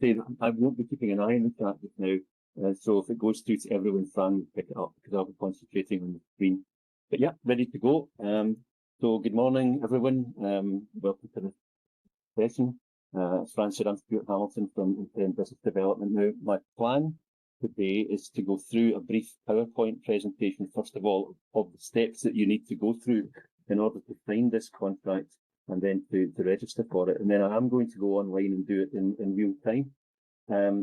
say that I won't be keeping an eye on the chat just now. So if it goes through to everyone's phone, pick it up because I'll be concentrating on the screen. But yeah, ready to go. So good morning, everyone. Welcome to the session. As Fran said, I'm Stuart Hamilton from Business Development. Now, my plan today is to go through a brief PowerPoint presentation, first of all, of the steps that you need to go through in order to find this contract and then to register for it. And then I am going to go online and do it in real time.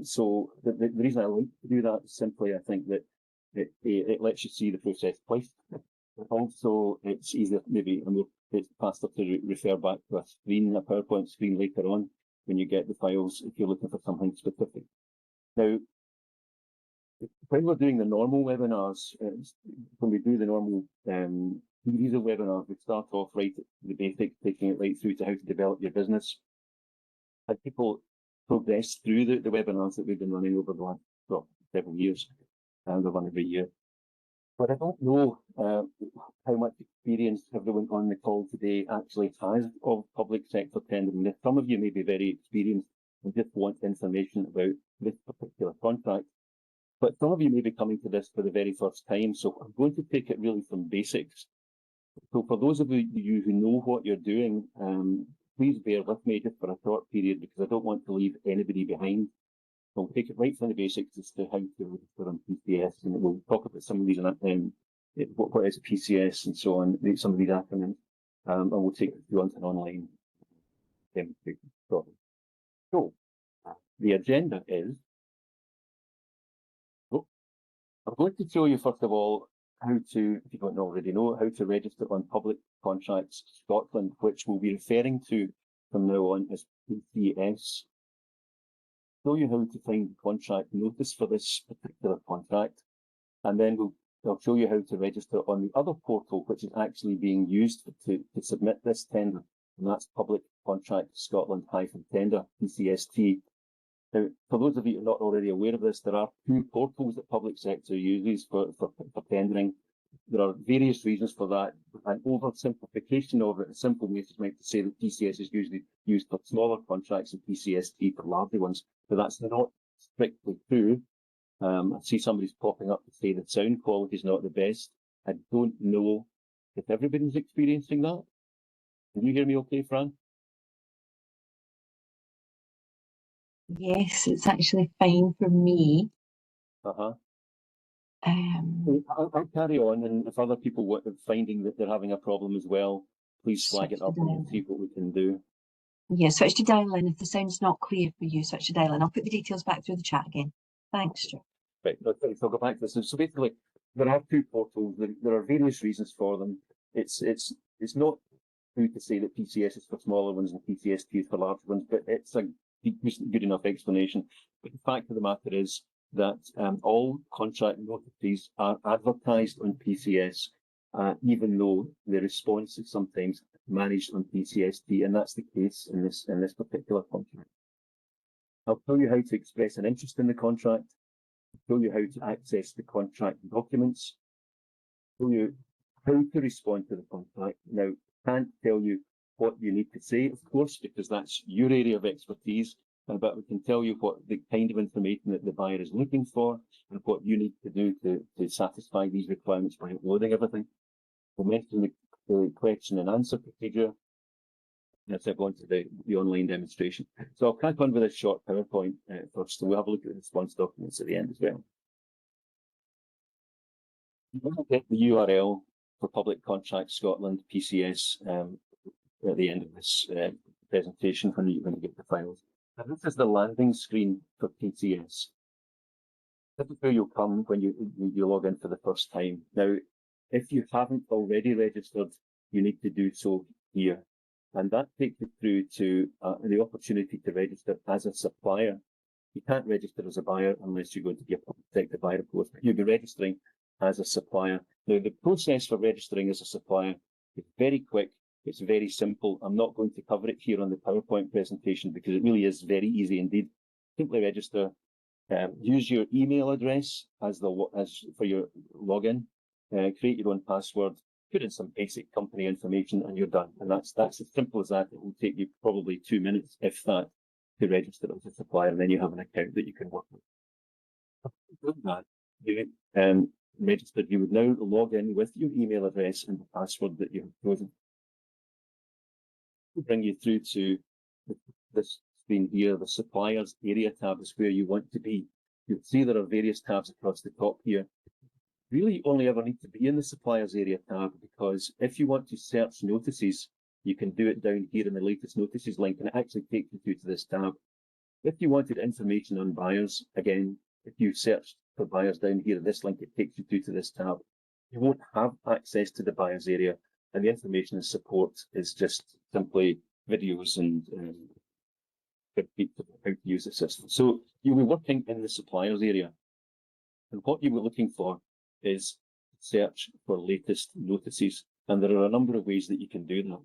So the reason I like to do that is simply I think that it lets you see the process twice. Also, it's easier, maybe it's faster to refer back to a screen, a PowerPoint screen later on when you get the files if you're looking for something specific. Now, when we're doing the normal webinars, when we do the normal series of webinars, we start off right at the basics, taking it right through to how to develop your business. And people progress through the webinars that we've been running over the last several years, and we run every year. But I don't know how much experience everyone on the call today actually has of public sector tendering. Some of you may be very experienced and just want information about this particular contract. But some of you may be coming to this for the very first time, so I'm going to take it really from basics. So for those of you who know what you're doing, please bear with me just for a short period because I don't want to leave anybody behind. I'll take it right from the basics as to how to register on PCS, and we'll talk about some of these, what is a PCS and so on, some of these acronyms, and we'll take it through onto an online demonstration. So, the agenda is, I'm going to show you first of all how to, if you don't already know, how to register on Public Contracts Scotland, which we'll be referring to from now on as PCS. Show you how to find the contract notice for this particular contract, and then I'll show you how to register on the other portal, which is actually being used to submit this tender, and that's Public Contract Scotland-Tender, PCST. Now, for those of you who are not already aware of this, there are two portals that public sector uses for tendering. There are various reasons for that. An oversimplification of it, a simple way to say that PCS is usually used for smaller contracts and PCST for larger ones, but that's not strictly true. I see somebody's popping up to say the sound quality is not the best. I don't know if everybody's experiencing that. Can you hear me okay, Fran? Yes, it's actually fine for me. I'll carry on, and if other people are finding that they're having a problem as well, please flag it up and we'll see what we can do. Yeah, switch to dial in. If the sound's not clear for you, switch to dial in. I'll put the details back through the chat again. Thanks, Stuart. Right, okay, so I'll go back to this. So basically, there are two portals. There are various reasons for them. It's not true to say that PCS is for smaller ones and PCST is for larger ones, but it's a good enough explanation. But the fact of the matter is that all contract notices are advertised on PCS, even though the response is sometimes managed on PCST, and that's the case in this particular contract. I'll show you how to express an interest in the contract, show you how to access the contract documents, show you how to respond to the contract. Now, I can't tell you what you need to say, of course, because that's your area of expertise, but we can tell you what the kind of information that the buyer is looking for and what you need to do to satisfy these requirements by uploading everything. We'll mention the question and answer procedure as I go into the online demonstration. So I'll crack on with this short PowerPoint first, and we'll have a look at the response documents at the end as well. We'll get the URL for Public Contract Scotland, PCS, at the end of this presentation when you get the files. And this is the landing screen for PCS. This is where you'll come when you log in for the first time. Now, if you haven't already registered, you need to do so here. And that takes you through to the opportunity to register as a supplier. You can't register as a buyer unless you're going to be a public sector buyer, of course, but you'll be registering as a supplier. Now, the process for registering as a supplier is very quick. It's very simple. I'm not going to cover it here on the PowerPoint presentation because it really is very easy indeed. Simply register, use your email address as for your login, create your own password, put in some basic company information, and you're done. And that's as simple as that. It will take you probably 2 minutes, if that, to register as a supplier, and then you have an account that you can work with. After that, you registered, you would now log in with your email address and the password that you have chosen. We'll bring you through to this screen here. The suppliers area tab is where you want to be. You'll see there are various tabs across the top here. Really only ever need to be in the suppliers area tab, because if you want to search notices, you can do it down here in the latest notices link, and it actually takes you through to this tab. If you wanted information on buyers, again, if you search for buyers down here in this link, it takes you through to this tab. You won't have access to the buyers area, and the information and support is just simply videos and how to use the system. So you'll be working in the suppliers area, and what you were looking for is search for latest notices, and there are a number of ways that you can do that.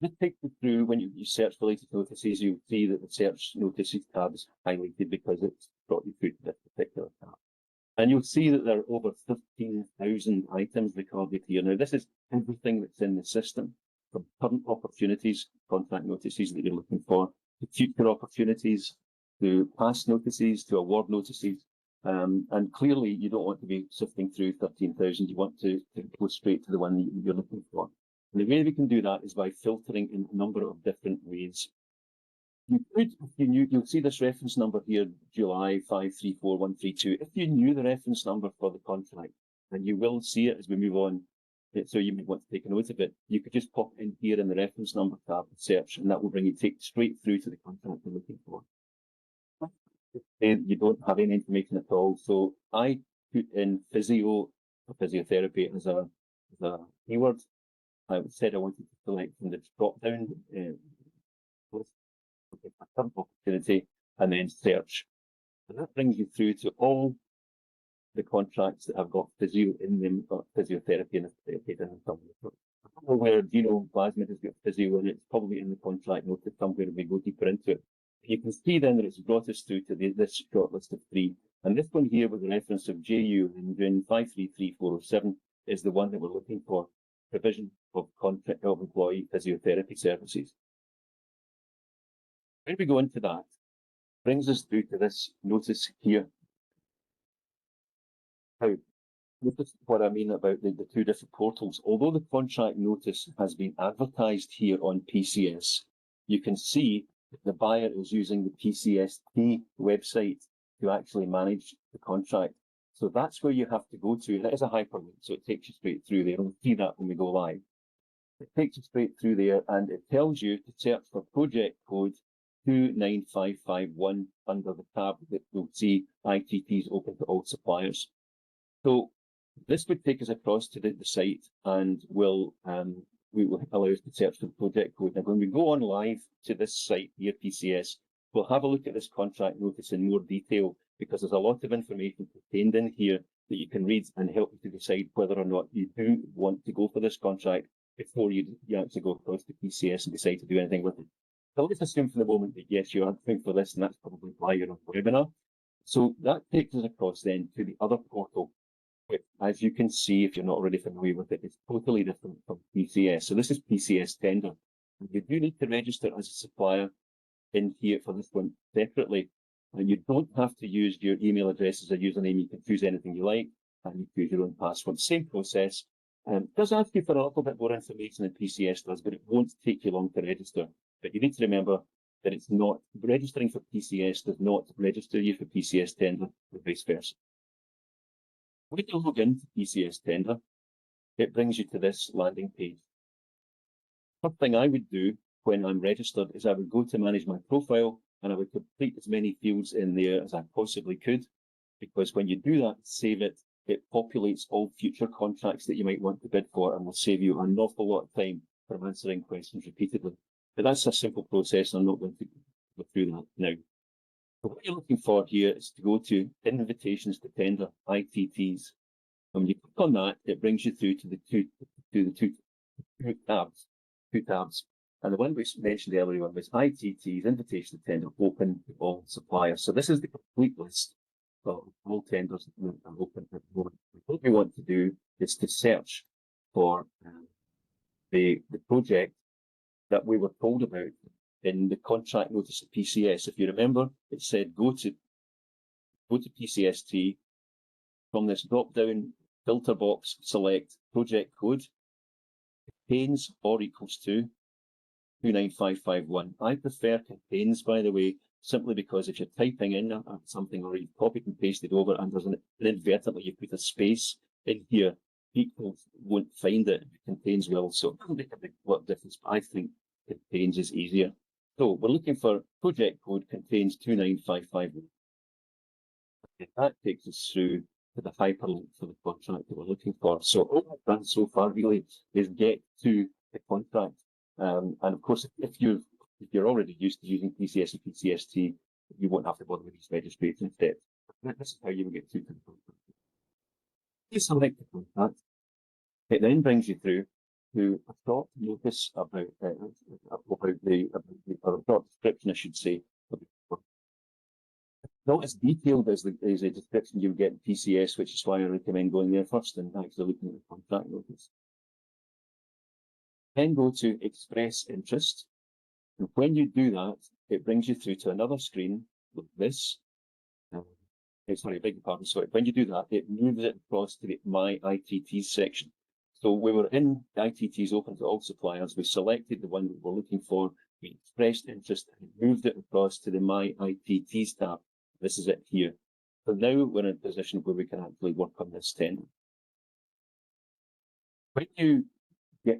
This takes you through, when you search for latest notices, you'll see that the search notices tab is highlighted because it's brought you through to this particular tab. And you'll see that there are over 15,000 items recorded here. Now, this is everything that's in the system, from current opportunities, contract notices that you're looking for, to future opportunities, to past notices, to award notices. And clearly, you don't want to be sifting through 13,000. You want to go straight to the one that you're looking for. And the way we can do that is by filtering in a number of different ways. You could, if you knew, you'll see this reference number here, July 534132. If you knew the reference number for the contract, and you will see it as we move on, so you may want to take a note of it, you could just pop in here in the reference number tab and search, and that will bring you straight through to the contract you're looking for. You don't have any information at all, so I put in physio, or physiotherapy as a keyword. I said I wanted to select from the drop-down list, a current opportunity, and then search. And that brings you through to all the contracts that have got physio in them, or physiotherapy and therapy in them somewhere. I don't know where Plasmid has got physio in it. It's probably in the contract notice somewhere, and we go deeper into it. You can see then that it's brought us through to this short list of 3. And this one here with the reference of JU in June 533407 is the one that we're looking for, provision of contract of employee physiotherapy services. When we go into that, brings us through to this notice here. Now, notice what I mean about the 2 different portals. Although the contract notice has been advertised here on PCS, you can see the buyer is using the PCST website to actually manage the contract. So that's where you have to go to. That is a hyperlink, so it takes you straight through there. We'll see that when we go live. It takes you straight through there, and it tells you to search for project code 29551 under the tab that we'll see ITTs open to all suppliers. So this would take us across to the site, and will allow us to search for the project code. Now, when we go on live to this site here, PCS, we'll have a look at this contract notice in more detail, because there's a lot of information contained in here that you can read and help you to decide whether or not you do want to go for this contract before you actually go across to PCS and decide to do anything with it. So let's assume for the moment that yes, you are looking for this, and that's probably why you're on the webinar. So that takes us across then to the other portal, which, as you can see, if you're not already familiar with it, it's totally different from PCS. So this is PCS tender. And you do need to register as a supplier in here for this one separately. And you don't have to use your email address as a username. You can choose anything you like, and you choose your own password. Same process. It does ask you for a little bit more information than PCS does, but it won't take you long to register. But you need to remember that it's not registering for PCS does not register you for PCS tender, or vice versa. When you log into PCS tender, it brings you to this landing page. First thing I would do when I'm registered is I would go to manage my profile, and I would complete as many fields in there as I possibly could, because when you do that, save it, it populates all future contracts that you might want to bid for, and will save you an awful lot of time from answering questions repeatedly. But that's a simple process, and I'm not going to go through that now. But what you're looking for here is to go to invitations to tender, ITTs. And when you click on that, it brings you through to the two tabs. And the one we mentioned earlier was ITTs, invitation to tender, open to all suppliers. So this is the complete list of all tenders that are open at the moment. What we want to do is to search for the project that we were told about in the contract notice at PCS. If you remember, it said go to PCST, from this drop-down filter box, select project code, contains or equals to 29551. I prefer contains, by the way, simply because if you're typing in something or you've copied and pasted over and there's inadvertently you put a space in here, people won't find it. It contains will, so it doesn't make a big lot of difference, but I think contains is easier. So we're looking for project code contains 29551. Okay, that takes us through to the hyperlink for the contract that we're looking for. So all I've done so far really is get to the contract. And of course, if you're already used to using PCS and PCST, you won't have to bother with these registration steps. This is how you will get to the contract. You select the contract. It then brings you through to a short notice about the short description, I should say. Not as detailed as a description you get in PCS, which is why I recommend going there first and actually looking at the contract notice. Then go to express interest. And when you do that, it brings you through to another screen like this. Sorry, beg your pardon. Sorry. When you do that, it moves it across to the My ITTs section. So we were in the ITTs open to all suppliers. We selected the one that we're looking for. We expressed interest and moved it across to the My ITTs tab. This is it here. So now we're in a position where we can actually work on this tender. When you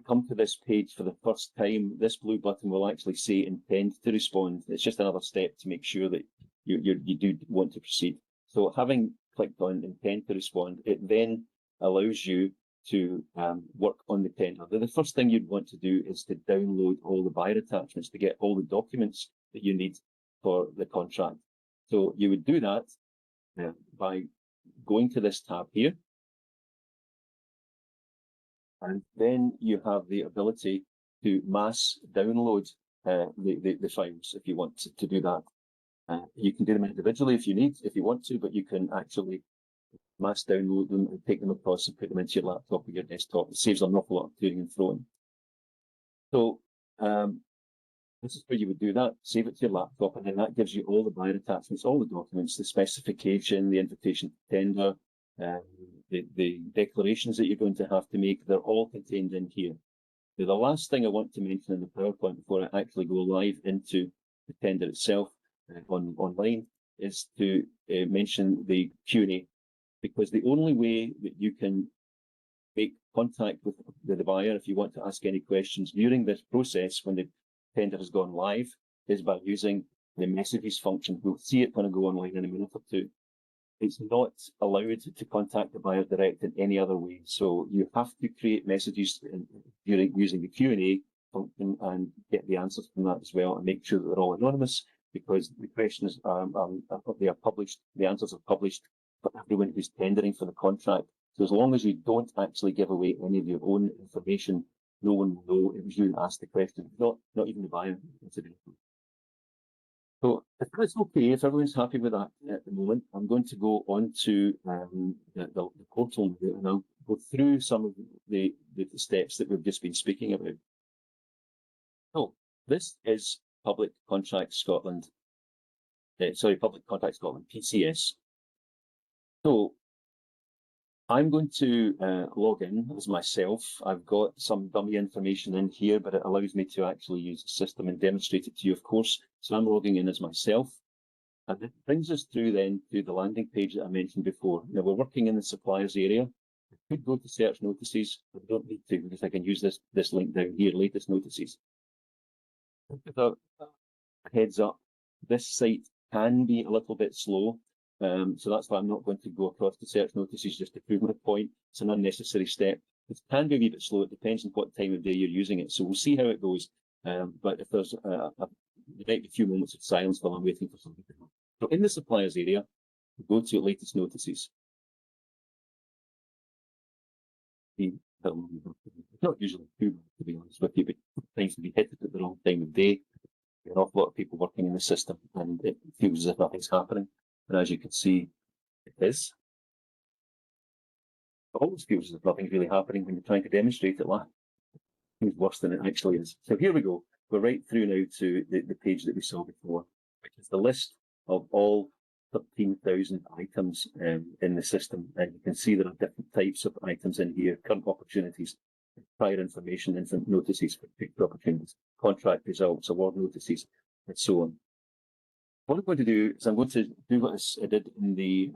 come to this page for the first time, this blue button will actually say intend to respond. It's just another step to make sure that you do want to proceed. So having clicked on intend to respond, it then allows you to work on the tender. Now, the first thing you'd want to do is to download all the buyer attachments to get all the documents that you need for the contract. So you would do that by going to this tab here. And then you have the ability to mass download the files if you want to do that. You can do them individually if you want to, but you can actually mass download them and take them across and put them into your laptop or your desktop. It saves an awful lot of toing and froing. So this is where you would do that, save it to your laptop, and then that gives you all the buyer attachments, all the documents, the specification, the invitation to tender, the declarations that you're going to have to make. They're all contained in here. Now, the last thing I want to mention in the PowerPoint before I actually go live into the tender itself online is to mention the Q&A, because the only way that you can make contact with the buyer if you want to ask any questions during this process when the tender has gone live is by using the messages function. We'll see it when I go online in a minute or two. It's not allowed to contact the buyer direct in any other way. So you have to create messages using the Q&A function and get the answers from that as well, and make sure that they're all anonymous, because the questions they are published, the answers are published for everyone who's tendering for the contract. So as long as you don't actually give away any of your own information, no one will know it was you that asked the question, not even the buyer, incidentally. So if that's okay, if everyone's happy with that at the moment, I'm going to go on to the portal now, and I'll go through some of the steps that we've just been speaking about. So this is Public Contract Scotland, Public Contract Scotland, PCS. So I'm going to log in as myself. I've got some dummy information in here, but it allows me to actually use the system and demonstrate it to you, of course. So I'm logging in as myself. And it brings us through then to the landing page that I mentioned before. Now we're working in the suppliers area. I could go to search notices, but I don't need to because I can use this link down here, latest notices. With a heads up, this site can be a little bit slow. So that's why I'm not going to go across the search notices just to prove my point. It's an unnecessary step. It can be a wee bit slow. It depends on what time of day you're using it. So we'll see how it goes. But if there's there might be a few moments of silence while I'm waiting for something to happen. So in the suppliers area, we go to latest notices. It's not usually too bad, to be honest with you, but sometimes we hit it at the wrong time of day. There are an awful lot of people working in the system, and it feels as if nothing's happening. And as you can see, it is. It always feels as if nothing's really happening when you're trying to demonstrate it. It's worse than it actually is. So here we go. we're right through now to the page that we saw before, which is the list of all 13,000 items in the system. And you can see there are different types of items in here: current opportunities, prior information, instant notices for future opportunities, contract results, award notices, and so on. What I'm going to do is I'm going to do what I did in the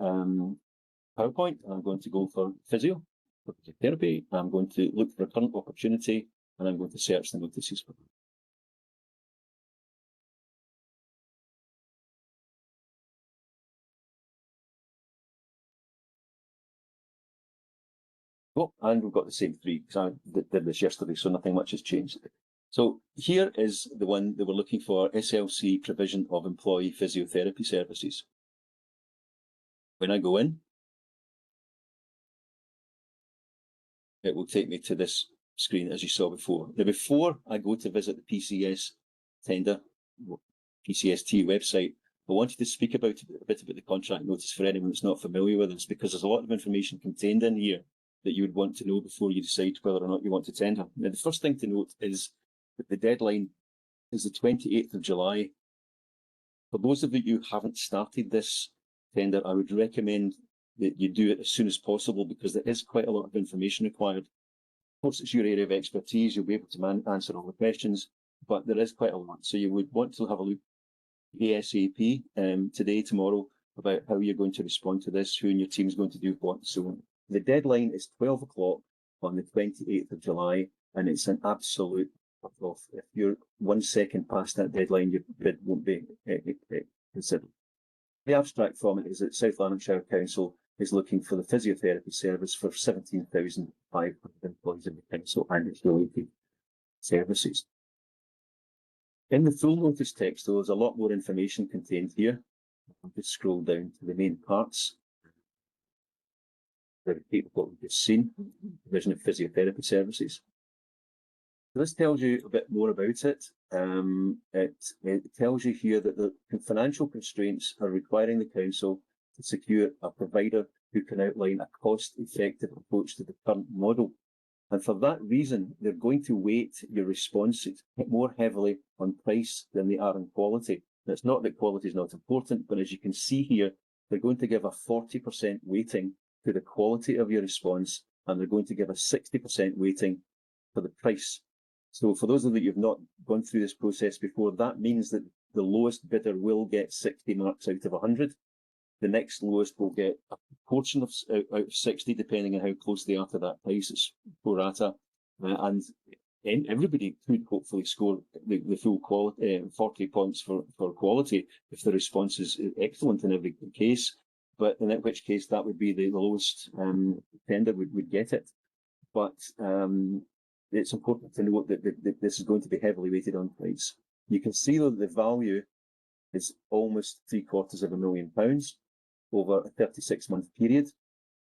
PowerPoint. I'm going to go for physio, for physiotherapy. I'm going to look for a current opportunity, and I'm going to search the notices for that. Oh, and we've got the same three because I did this yesterday, so nothing much has changed. So here is the one that we're looking for: SLC provision of employee physiotherapy services. When I go in, it will take me to this screen as you saw before. Now, before I go to visit the PCS tender, PCST website, I wanted to speak a bit about the contract notice for anyone that's not familiar with this, because there's a lot of information contained in here that you would want to know before you decide whether or not you want to tender. Now, the first thing to note is that the deadline is the 28th of July. For those of you who haven't started this tender, I would recommend that you do it as soon as possible, because there is quite a lot of information required. Of course, it's your area of expertise, you'll be able to answer all the questions, but there is quite a lot. So you would want to have a look ASAP today, tomorrow, about how you're going to respond to this, who in your team is going to do what, and so on. The deadline is 12 o'clock on the 28th of July, and it's an absolute cut-off. If you're 1 second past that deadline, your bid won't be considered. The abstract from it is that South Lanarkshire Council is looking for the physiotherapy service for 17,500 employees in the council and its related services. In the full notice text, though, there's a lot more information contained here. I'll just scroll down to the main parts. Repeat what we've just seen: provision of physiotherapy services. So this tells you a bit more about it. It tells you here that the financial constraints are requiring the council to secure a provider who can outline a cost-effective approach to the current model. And for that reason, they're going to weight your responses more heavily on price than they are on quality. Now, it's not that quality is not important, but as you can see here, they're going to give a 40% weighting to the quality of your response, and they're going to give a 60% weighting for the price. So for those of you who have not gone through this process before, that means that the lowest bidder will get 60 marks out of 100. The next lowest will get a proportion of out of 60, depending on how close they are to that price. It's pro rata, and everybody could hopefully score the full quality, 40 points for quality if the response is excellent in every case. But in which case that would be the lowest tender would get it. But it's important to note that this is going to be heavily weighted on price. You can see that the value is almost £750,000 over a 36-month period,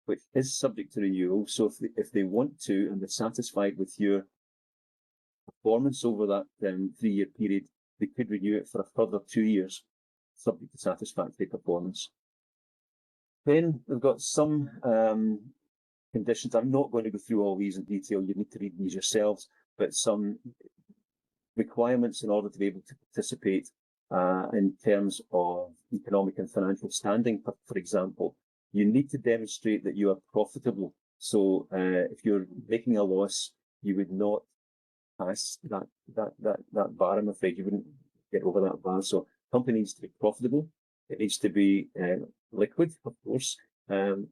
which is subject to renewal. So if they want to, and they're satisfied with your performance over that 3-year period, they could renew it for a further 2 years, subject to satisfactory performance. Then we've got some conditions. I'm not going to go through all these in detail. You need to read these yourselves, but some requirements in order to be able to participate in terms of economic and financial standing. For example, you need to demonstrate that you are profitable. So if you're making a loss, you would not pass that bar. I'm afraid you wouldn't get over that bar. So company needs to be profitable. It needs to be liquid, of course. And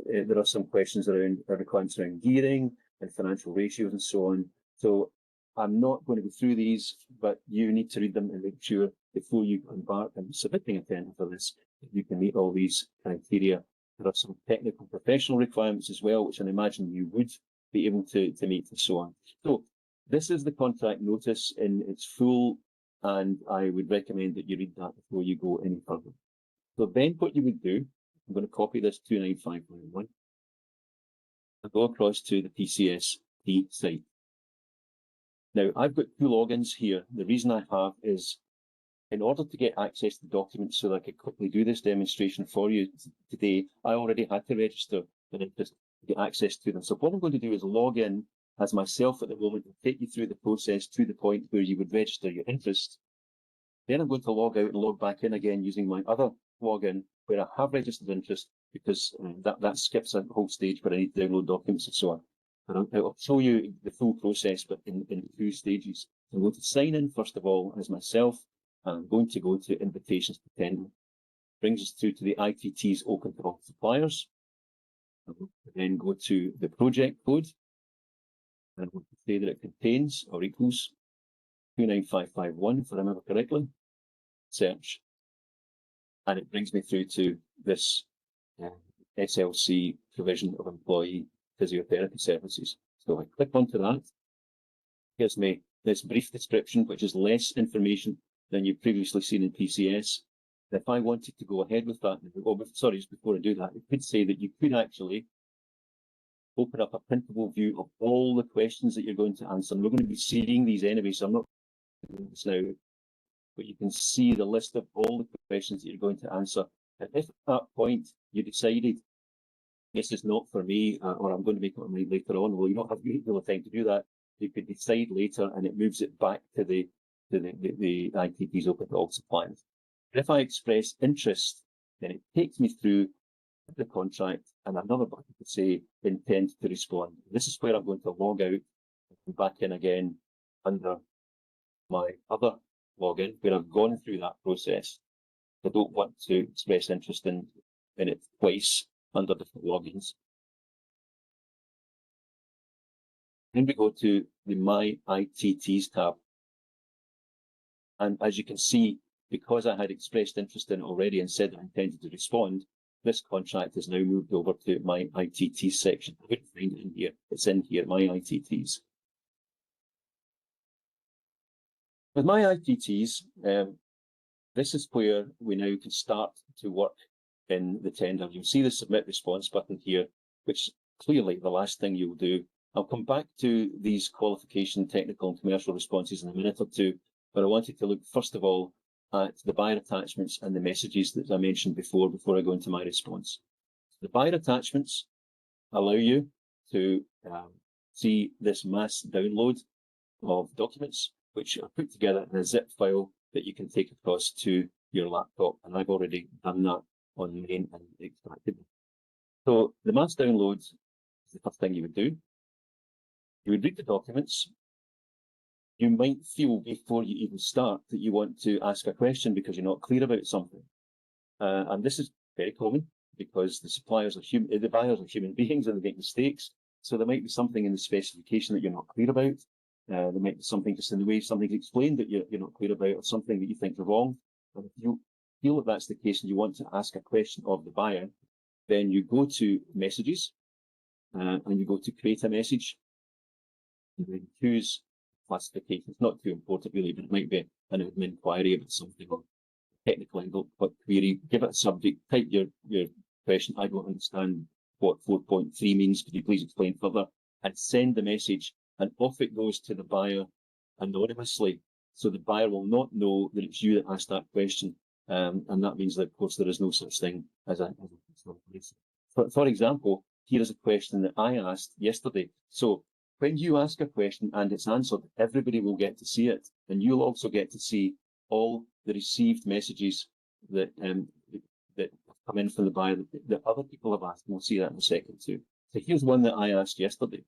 there are some questions around requirements around gearing and financial ratios and so on. So I'm not going to go through these, but you need to read them and make sure before you embark on submitting a tender for this, that you can meet all these criteria. There are some technical professional requirements as well, which I imagine you would be able to meet and so on. So this is the contract notice in its full, and I would recommend that you read that before you go any further. So then what you would do, I'm going to copy this 29591 and go across to the PCST site. Now, I've got 2 logins here. The reason I have is in order to get access to documents so that I could quickly do this demonstration for you today, I already had to register an interest to get access to them. So what I'm going to do is log in as myself at the moment, will take you through the process to the point where you would register your interest. Then I'm going to log out and log back in again using my other login where I have registered interest, because that skips a whole stage where I need to download documents and so on. And I'll show you the full process, but in 2 stages. I'm going to sign in first of all as myself. I'm going to go to invitations to tender. Brings us through to the ITTs open to all suppliers. I'm going to then go to the project code. And I'm going to say that it contains or equals 29551, if I remember correctly. Search. And it brings me through to this SLC provision of employee physiotherapy services. So I click onto that. It gives me this brief description, which is less information than you've previously seen in PCS. If I wanted to go ahead with that, sorry, just before I do that, it could say that you could actually open up a printable view of all the questions that you're going to answer. And we're going to be seeing these anyway, so I'm not doing this now, but you can see the list of all the questions that you're going to answer. And if at that point you decided this is not for me, or I'm going to make it my later on, well, you don't have a great deal of time to do that. You could decide later, and it moves it back to the ITTs open to all suppliers. But if I express interest, then it takes me through the contract and another button to say intend to respond. This is where I'm going to log out and back in again under my other login, where I've gone through that process. I don't want to express interest in it twice under different logins. Then we go to the My ITTs tab. And as you can see, because I had expressed interest in it already and said that I intended to respond, this contract is now moved over to My ITTs section. I couldn't find it in here. It's in here, My ITTs. With My ITTs, this is where we now can start to work in the tender. You'll see the Submit Response button here, which is clearly the last thing you'll do. I'll come back to these qualification, technical and commercial responses in a minute or two, but I wanted to look first of all at the buyer attachments and the messages that I mentioned before I go into my response. The buyer attachments allow you to see this mass download of documents, which are put together in a zip file that you can take across to your laptop, and I've already done that on main and extracted them. So the mass downloads is the first thing you would do. You would read the documents. You might feel before you even start that you want to ask a question because you're not clear about something. And this is very common because the suppliers are human, the buyers are human beings and they make mistakes. So there might be something in the specification that you're not clear about. There might be something just in the way something's explained that you're not clear about, or something that you think is wrong. And if you feel that that's the case and you want to ask a question of the buyer, then you go to messages and you go to create a message. And then choose classification. It's not too important really, but it might be an admin inquiry about something or technical angle, but query. Give it a subject, type your question. I don't understand what 4.3 means. Could you please explain further? And send the message, and off it goes to the buyer anonymously. So the buyer will not know that it's you that asked that question. And that means that, of course, there is no such thing as a for example, here is a question that I asked yesterday. So when you ask a question and it's answered, everybody will get to see it. And you'll also get to see all the received messages that that come in from the buyer that other people have asked. And we'll see that in a second too. So here's one that I asked yesterday.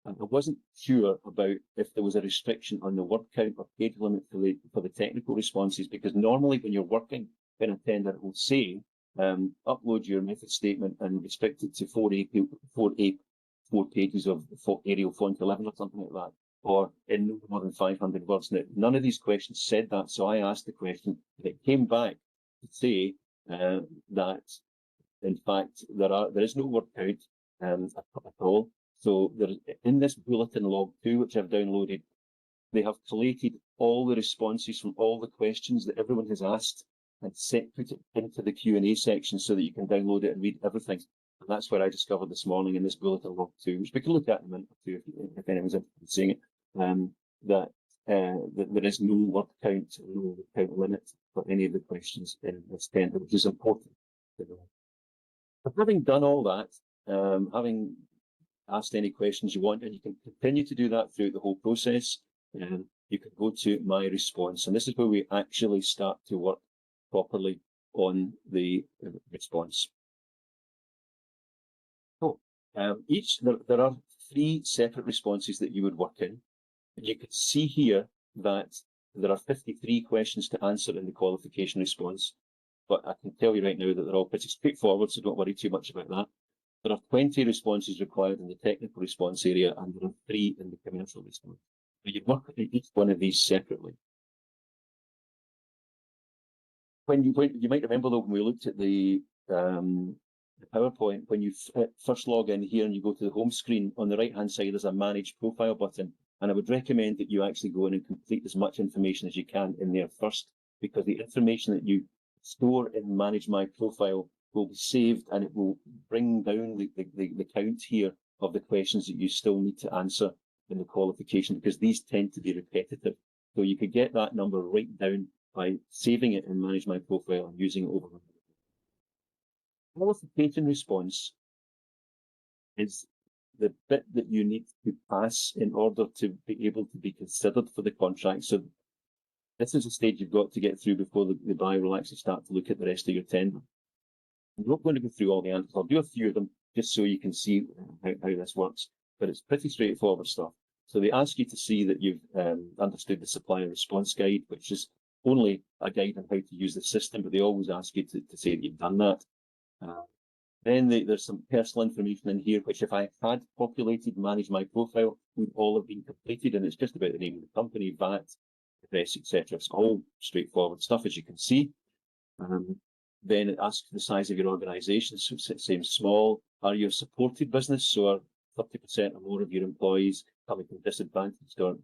And I wasn't sure about if there was a restriction on the word count or page limit for the technical responses, because normally when you're working in a tender, it will say, upload your method statement and restrict it to 4 pages of Arial font 11 or something like that, or in no more than 500 words. Now, none of these questions said that, so I asked the question, and it came back to say that, in fact, there is no word count at all. So in this bulletin log 2, which I've downloaded, they have collated all the responses from all the questions that everyone has asked and put it into the Q&A section so that you can download it and read everything. And that's what I discovered this morning in this bulletin log 2, which we can look at in a minute or two if anyone's interested in seeing it, that there is no word count, no word count limit for any of the questions in this tender, which is important to know. But having done all that, having asked any questions you want, and you can continue to do that throughout the whole process. You can go to My Response, and this is where we actually start to work properly on the response. So, there are 3 separate responses that you would work in. And you can see here that there are 53 questions to answer in the qualification response, but I can tell you right now that they're all pretty straightforward, so don't worry too much about that. There are 20 responses required in the technical response area, and there are 3 in the commercial response. So you work at each one of these separately. You might remember though, when we looked at the PowerPoint, when you first log in here and you go to the home screen, on the right hand side there's a Manage Profile button, and I would recommend that you actually go in and complete as much information as you can in there first, because the information that you store in Manage My Profile will be saved, and it will bring down the count here of the questions that you still need to answer in the qualification, because these tend to be repetitive. So you could get that number right down by saving it in Manage My Profile and using it over. Qualification response is the bit that you need to pass in order to be able to be considered for the contract. So this is a stage you've got to get through before the buyer will actually start to look at the rest of your tender. I'm not going to go through all the answers. I'll do a few of them just so you can see how this works, but it's pretty straightforward stuff. So they ask you to see that you've understood the supplier response guide, which is only a guide on how to use the system, but they always ask you to say that you've done that. Then there's some personal information in here, which if I had populated Manage My Profile, would all have been completed, and it's just about the name of the company, VAT, address, etc. It's all straightforward stuff, as you can see. Then it asks the size of your organisation, so it's same small. Are you a supported business, so are 30% or more of your employees coming from disadvantaged or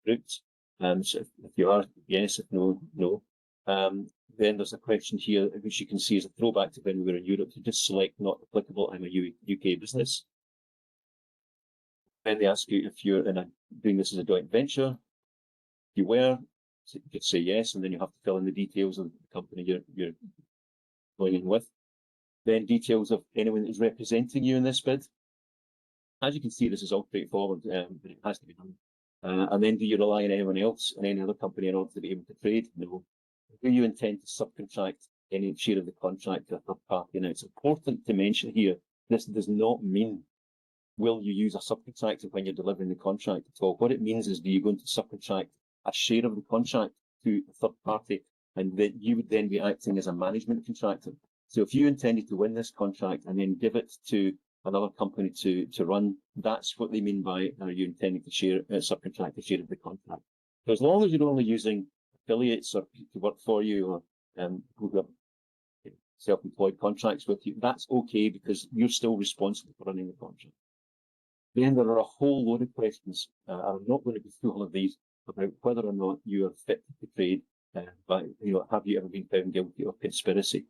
groups? So if you are, yes. If no, no. Then there's a question here, which you can see is a throwback to when we were in Europe, to just select not applicable. I'm a UK business. Then they ask you if you're doing this as a joint venture. If you were, so you could say yes, and then you have to fill in the details of the company you're going in with. Then details of anyone that is representing you in this bid. As you can see, this is all straightforward, but it has to be done. And then do you rely on anyone else and any other company in order to be able to trade? No. Do you intend to subcontract any share of the contract to a third party? Now, it's important to mention here, this does not mean will you use a subcontractor when you're delivering the contract at all. What it means is, do you going to subcontract a share of the contract to a third party, and that you would then be acting as a management contractor. So if you intended to win this contract and then give it to another company to run, that's what they mean by are you intending to share subcontract a share of the contract. So as long as you're only using affiliates or people to work for you, or who have self-employed contracts with you, that's okay, because you're still responsible for running the contract. Then there are a whole load of questions. I'm not going to go through all of these, about whether or not you are fit to trade. But have you ever been found guilty of conspiracy?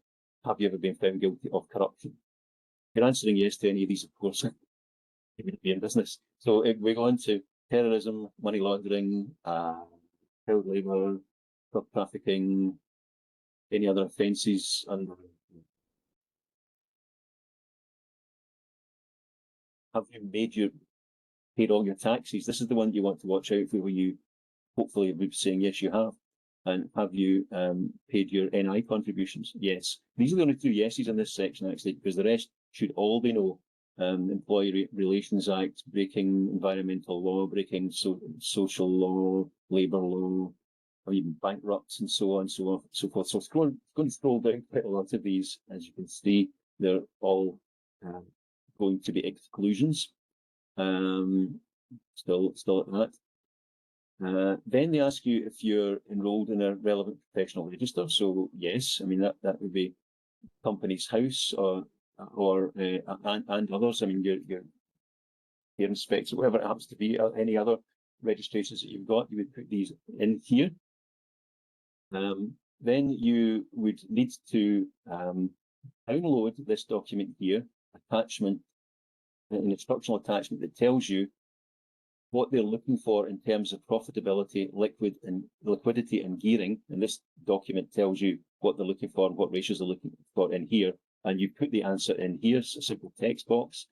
Have you ever been found guilty of corruption? If you're answering yes to any of these, of course, you would be in business. So we go on to terrorism, money laundering, child labour, drug trafficking, any other offences under. Have you paid all your taxes? This is the one you want to watch out for, where you hopefully will be saying yes, you have. And have you paid your NI contributions? Yes. These are the only 2 yeses in this section, actually, because the rest should all be no. Employee Relations Act, breaking environmental law, breaking social law, labour law, or even bankrupts, and so on, so on, so forth. So it's going to scroll down quite a lot of these. As you can see, they're all going to be exclusions. Still at that. Then they ask you if you're enrolled in a relevant professional register. So yes, I mean that would be Companies House or and others. I mean your inspector, whatever it happens to be, any other registrations that you've got, you would put these in here. Then you would need to download this document here, attachment, an instructional attachment that tells you what they're looking for in terms of profitability, liquidity and gearing. And this document tells you what they're looking for and what ratios they're looking for in here. and you put the answer in here, it's a simple text box.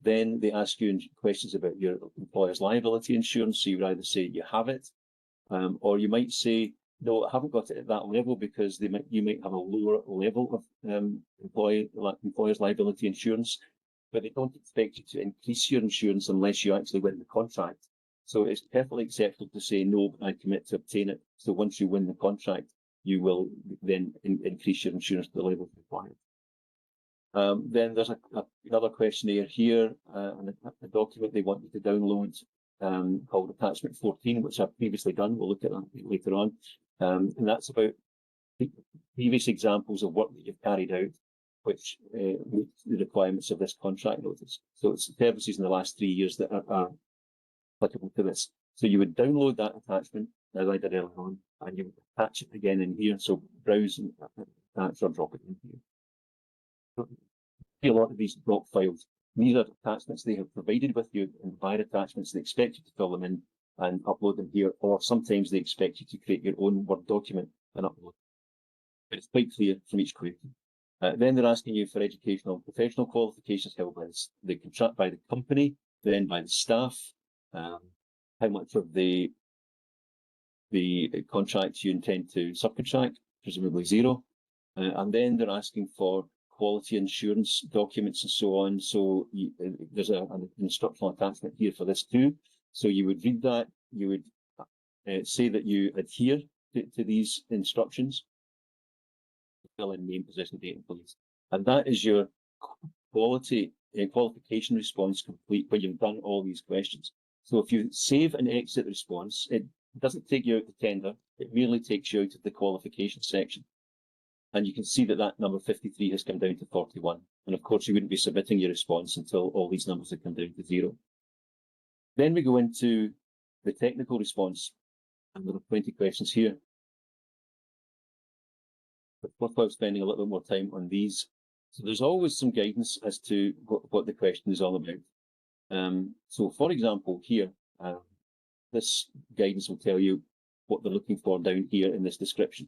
Then they ask you questions about your employer's liability insurance. So you either say you have it, or you might say, no, I haven't got it at that level, because you might have a lower level of employer's liability insurance, but they don't expect you to increase your insurance unless you actually win the contract. So it's perfectly acceptable to say, no, but I commit to obtain it. So once you win the contract, you will then increase your insurance to the level required. Then there's another questionnaire here, and a document they want you to download called Attachment 14, which I've previously done. We'll look at that later on. And that's about previous examples of work that you've carried out, which meets the requirements of this contract notice. So it's services in the last 3 years that are applicable to this. So you would download that attachment, as I did earlier on, and you would attach it again in here. So browse and attach or drop it in here. A lot of these drop files, these are attachments they have provided with you, and via attachments they expect you to fill them in and upload them here, or sometimes they expect you to create your own Word document and upload. But it's quite clear from each query. Then they're asking you for educational and professional qualifications held by the contract by the company, then by the staff, how much of the contracts you intend to subcontract, presumably zero, and then they're asking for quality insurance documents and so on. So there's an instructional attachment here for this too. So you would read that, you would say that you adhere to these instructions, fill in name, position, date, and place. And that is your qualification response complete when you've done all these questions. So if you save and exit the response, it doesn't take you out the tender, it merely takes you out of the qualification section. And you can see that that number 53 has come down to 41. And of course, you wouldn't be submitting your response until all these numbers have come down to 0. Then we go into the technical response, and there are 20 questions here. But worthwhile spending a little bit more time on these. So there's always some guidance as to what the question is all about. So for example, here, this guidance will tell you what they're looking for down here in this description.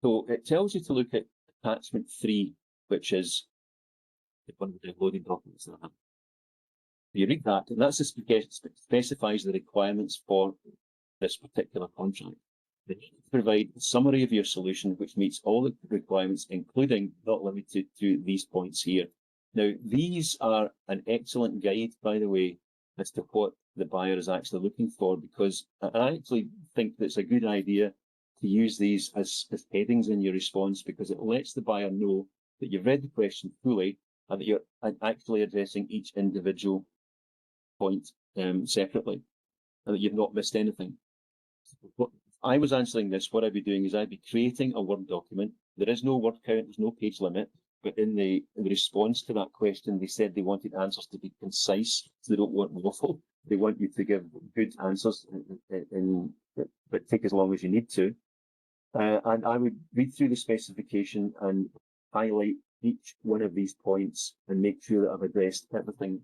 So it tells you to look at attachment 3, which is one of the downloading documents that I have. You read that, and that specifies the requirements for this particular contract. They need to provide a summary of your solution which meets all the requirements, including, not limited to, these points here. Now, these are an excellent guide, by the way, as to what the buyer is actually looking for, because I actually think that it's a good idea to use these as headings in your response, because it lets the buyer know that you've read the question fully and that you're actually addressing each individual point separately, and that you've not missed anything. If I was answering this, what I'd be doing is I'd be creating a Word document. There is no word count, there's no page limit, but in the response to that question, they said they wanted answers to be concise, so they don't want waffle. They want you to give good answers, but take as long as you need to. And I would read through the specification and highlight each one of these points and make sure that I've addressed everything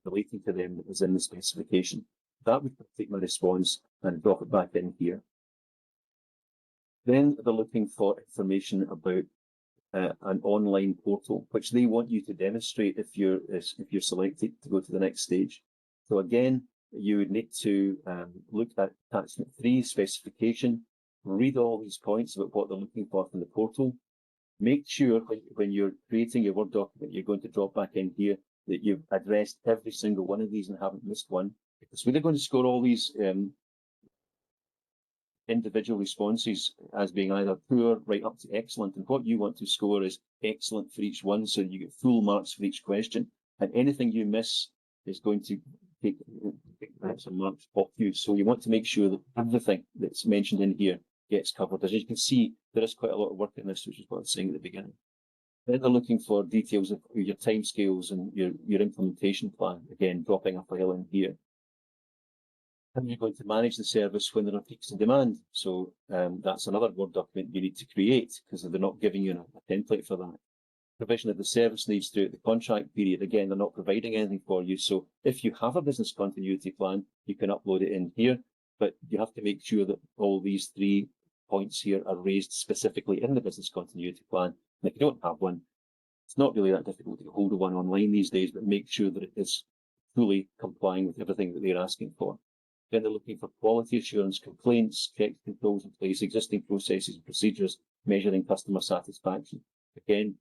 relating to them that was in the specification. That would take my response and drop it back in here. Then they're looking for information about an online portal, which they want you to demonstrate if you're selected to go to the next stage. So again, you would need to look at attachment 3 specification, read all these points about what they're looking for from the portal. Make sure when you're creating your Word document, you're going to drop back in here that you've addressed every single one of these and haven't missed one, because we're going to score all these individual responses as being either poor right up to excellent, and what you want to score is excellent for each one, so you get full marks for each question, and anything you miss is going to take some marks off you. So you want to make sure that everything that's mentioned in here gets covered. As you can see, there is quite a lot of work in this, which is what I was saying at the beginning. Then they're looking for details of your timescales and your implementation plan. Again, dropping a file in here. How you're going to manage the service when there are peaks in demand. So that's another Word document you need to create, because they're not giving you a template for that. Provision of the service needs throughout the contract period. Again, they're not providing anything for you. So if you have a business continuity plan, you can upload it in here, but you have to make sure that all these 3 points here are raised specifically in the business continuity plan, And if you don't have one, it's not really that difficult to get hold of one online these days, but make sure that it is fully complying with everything that they're asking for. Then they're looking for quality assurance, complaints, checks, controls in place, existing processes and procedures, measuring customer satisfaction. Again,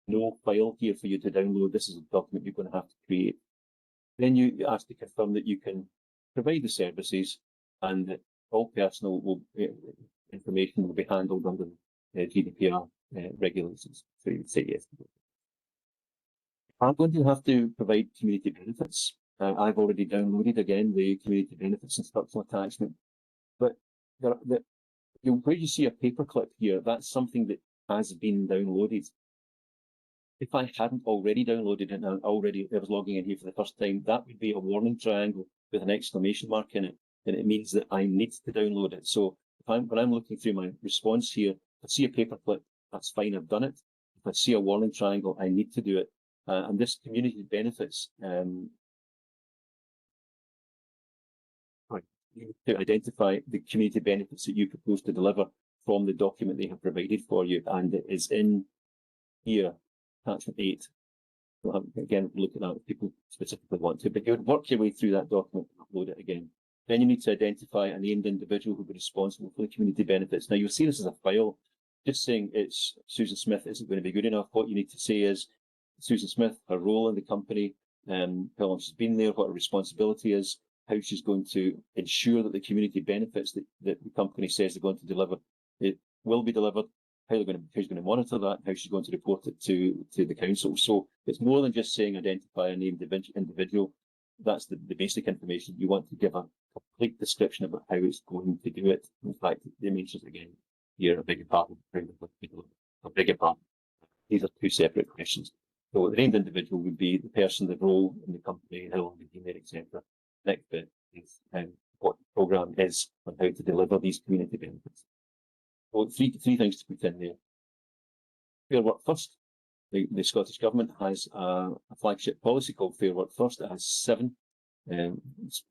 no file here for you to download. This is a document you're going to have to create. Then you ask to confirm that you can provide the services and that all personal information will be handled under GDPR regulations. So you would say yes. I'm going to have to provide community benefits. I've already downloaded again the community benefits instructional attachment, but where you see a paperclip here, that's something that has been downloaded. If I hadn't already downloaded it and I was logging in here for the first time, that would be a warning triangle with an exclamation mark in it, and it means that I need to download it. So when I'm looking through my response here, if I see a paperclip, that's fine, I've done it. If I see a warning triangle, I need to do it. And this community benefits, to identify the community benefits that you propose to deliver from the document they have provided for you, and it is in here, attachment 8. We'll again look at that if people specifically want to, but you would work your way through that document and upload it again. Then you need to identify a named individual who will be responsible for the community benefits. Now you'll see this as a file. Just saying it's Susan Smith isn't going to be good enough. What you need to say is Susan Smith, her role in the company, how long she's been there, what her responsibility is, how she's going to ensure that the community benefits that the company says they're going to deliver, it will be delivered, how she's going to monitor that, how she's going to report it to the council. So it's more than just saying identify a named individual. That's the basic information. You want to give a complete description about how it's going to do it. In fact, it mentions again here, a bigger part. These are two separate questions. So the named individual would be the person, the role in the company, how long they've been there, etc. Next bit is what the programme is on how to deliver these community benefits. So three things to put in there. Fair Work First. The Scottish Government has a flagship policy called Fair Work First. It has 7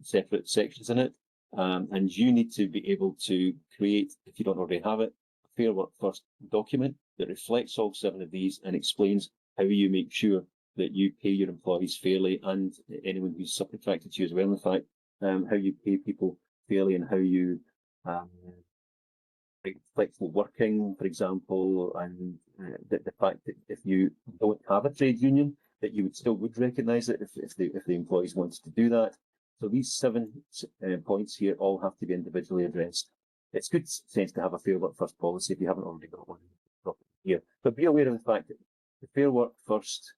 separate sections in it. And you need to be able to create, if you don't already have it, a Fair Work First document that reflects all 7 of these and explains how you make sure that you pay your employees fairly, and anyone who's subcontracted to you as well, in fact, how you pay people fairly and how you like flexible working, for example, and the fact that if you don't have a trade union, that you would recognise it if the employees wanted to do that. So these 7 points here all have to be individually addressed. It's good sense to have a Fair Work First policy if you haven't already got one here, but be aware of the fact that the Fair Work First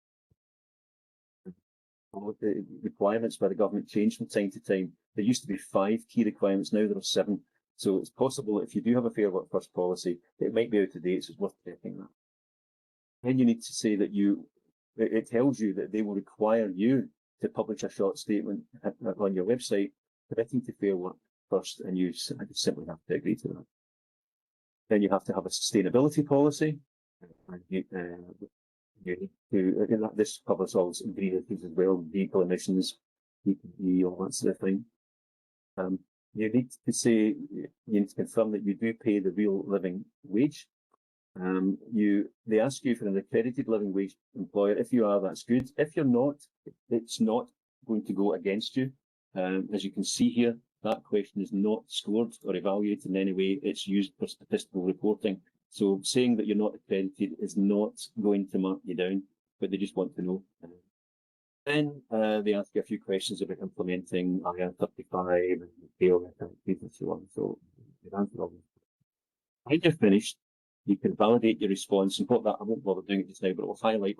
the requirements by the government change from time to time. There used to be 5 key requirements, now there are 7. So it's possible if you do have a Fair Work First policy, it might be out of date, so it's worth checking that. Then you need to say that it tells you that they will require you to publish a short statement on your website committing to Fair Work First, and you simply have to agree to that. Then you have to have a sustainability policy. And you need to, this covers all green issues as well, vehicle emissions, PPE, all that sort of thing. You need to say, you need to confirm that you do pay the real living wage. They ask you for an accredited living wage employer. If you are, that's good. If you're not, it's not going to go against you. As you can see here, that question is not scored or evaluated in any way. It's used for statistical reporting. So saying that you're not accredited is not going to mark you down, but they just want to know. Then they ask you a few questions about implementing IR35 and payroll activities and so on. So you answer all them. When you're finished, you can validate your response, and put that, I won't bother doing it just now, but it will highlight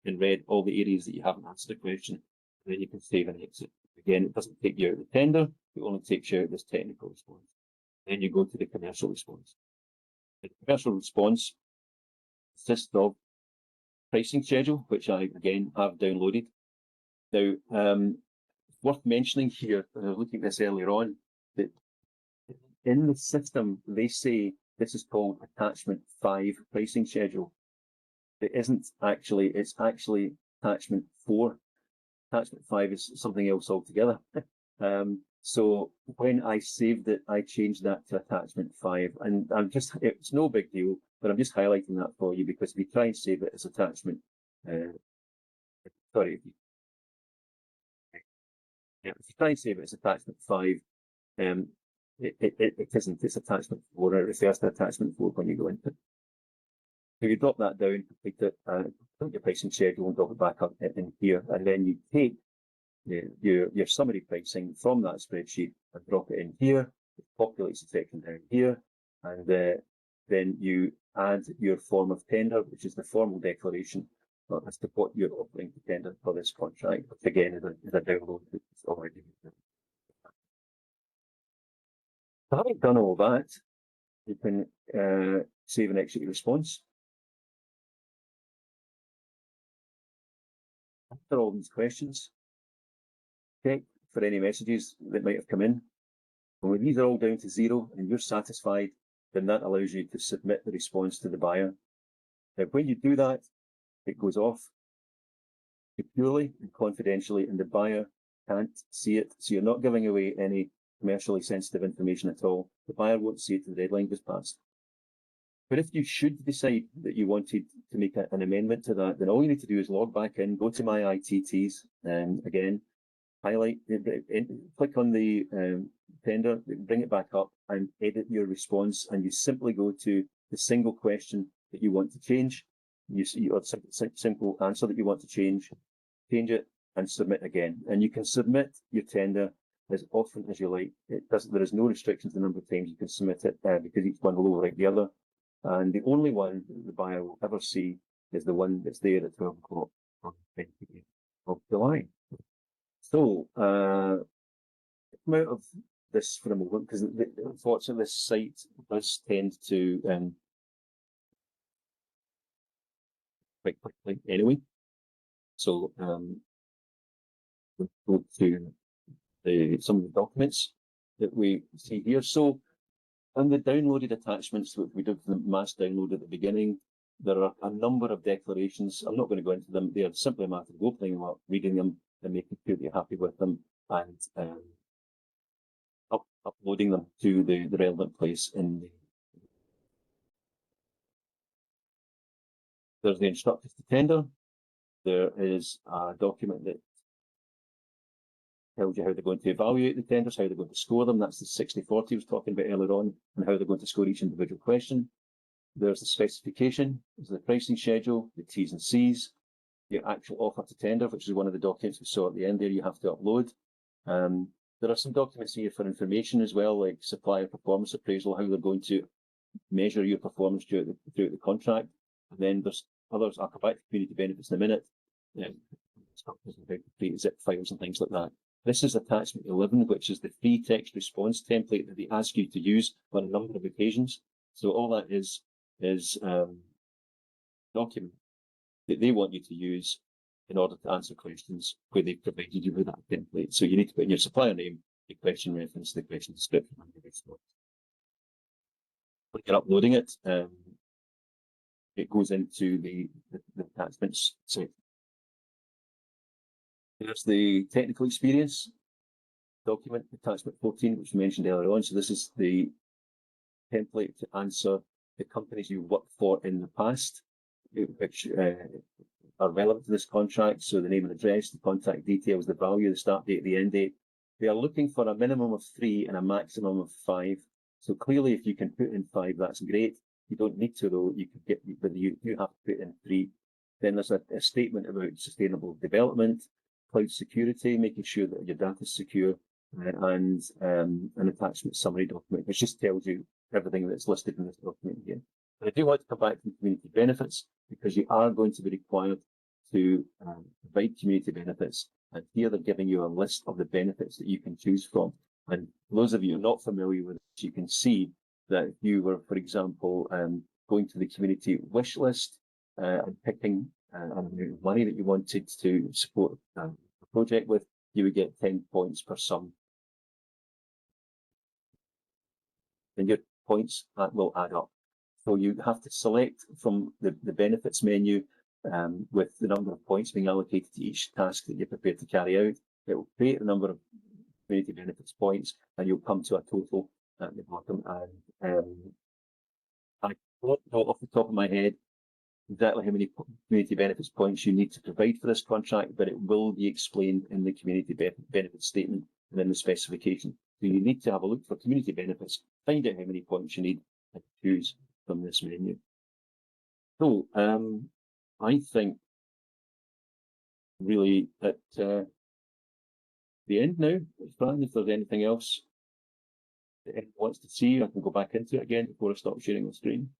in red all the areas that you haven't answered the question, and then you can save and exit. Again, it doesn't take you out of the tender, it only takes you out of this technical response. Then you go to the commercial response. The commercial response consists of pricing schedule, which I again have downloaded. Now, worth mentioning here, I was looking at this earlier on, that in the system they say this is called attachment 5 pricing schedule. It isn't actually, it's actually attachment 4. Attachment 5 is something else altogether. So when I saved it, I changed that to attachment 5, and it's no big deal, but I'm just highlighting that for you because if you try and save it as attachment, if you try and save it as attachment 5, it isn't, it's attachment 4, it refers to attachment 4 when you go into it. So you drop that down, complete it, put your pricing schedule and drop it back up in here, and then you take your summary pricing from that spreadsheet and drop it in here. It populates the section down here, and then you add your form of tender, which is the formal declaration as to what you're offering to tender for this contract, which again is a download that's already been. Having done all that, you can save and exit your response. After all these questions, check for any messages that might have come in. And when these are all down to 0 and you're satisfied, then that allows you to submit the response to the buyer. Now, when you do that, it goes off securely and confidentially, and the buyer can't see it. So you're not giving away any commercially sensitive information at all. The buyer won't see it till the deadline goes past. But if you should decide that you wanted to make an amendment to that, then all you need to do is log back in, go to my ITTs, and again, highlight, click on the tender, bring it back up and edit your response, and you simply go to the single question that you want to change. You see your simple answer that you want to change it and submit again. And you can submit your tender as often as you like. There is no restriction to the number of times you can submit it because each one will override the other. And the only one that the buyer will ever see is the one that's there at 12 o'clock on the 28th of July. So, come out of this for a moment, because unfortunately this site does tend to quite quickly anyway. So, we'll go to some of the documents that we see here. So, on the downloaded attachments that we did the mass download at the beginning, there are a number of declarations. I'm not going to go into them. They are simply a matter of opening them up, reading them, and making sure that you're happy with them, and uploading them to the relevant place in the. There's the instructions to tender. There is a document that tells you how they're going to evaluate the tenders, how they're going to score them. That's the 60/40 I was talking about earlier on, and how they're going to score each individual question. There's the specification, there's the pricing schedule, the T's and C's, your actual offer to tender, which is one of the documents we saw at the end there you have to upload. There are some documents here for information as well, like supplier performance appraisal, how they're going to measure your performance throughout the contract. And then there's others. I'll come back to community benefits in a minute. Stuff about create zip files and things like that. This is attachment 11, which is the free text response template that they ask you to use on a number of occasions. So all that is document that they want you to use in order to answer questions where they've provided you with that template. So you need to put in your supplier name, the question reference, the question description, and the response. When you're uploading it, it goes into the attachments. So there's the technical experience document, attachment 14, which we mentioned earlier on. So this is the template to answer the companies you worked for in the past, which are relevant to this contract. So the name and address, the contact details, the value, the start date, the end date. They are looking for a minimum of 3 and a maximum of 5. So clearly, if you can put in 5, that's great. You don't need to, though. You can get, but you do have to put in 3. Then there's a statement about sustainable development, cloud security, making sure that your data is secure, and an attachment summary document, which just tells you everything that's listed in this document here. But I do want to come back to community benefits, because you are going to be required to provide community benefits. And here they're giving you a list of the benefits that you can choose from. And for those of you who are not familiar with this, you can see that if you were, for example, going to the community wish list and picking an amount of money that you wanted to support a project with, you would get 10 points per sum. Then your points will add up. So you have to select from the benefits menu with the number of points being allocated to each task that you're prepared to carry out. It will create a number of community benefits points, and you'll come to a total at the bottom. And I don't know off the top of my head exactly how many community benefits points you need to provide for this contract, but it will be explained in the community benefits statement and in the specification. So you need to have a look for community benefits, find out how many points you need, and choose from this menu. So I think really at the end now, Fran, if there's anything else that anyone wants to see, I can go back into it again before I stop sharing the screen.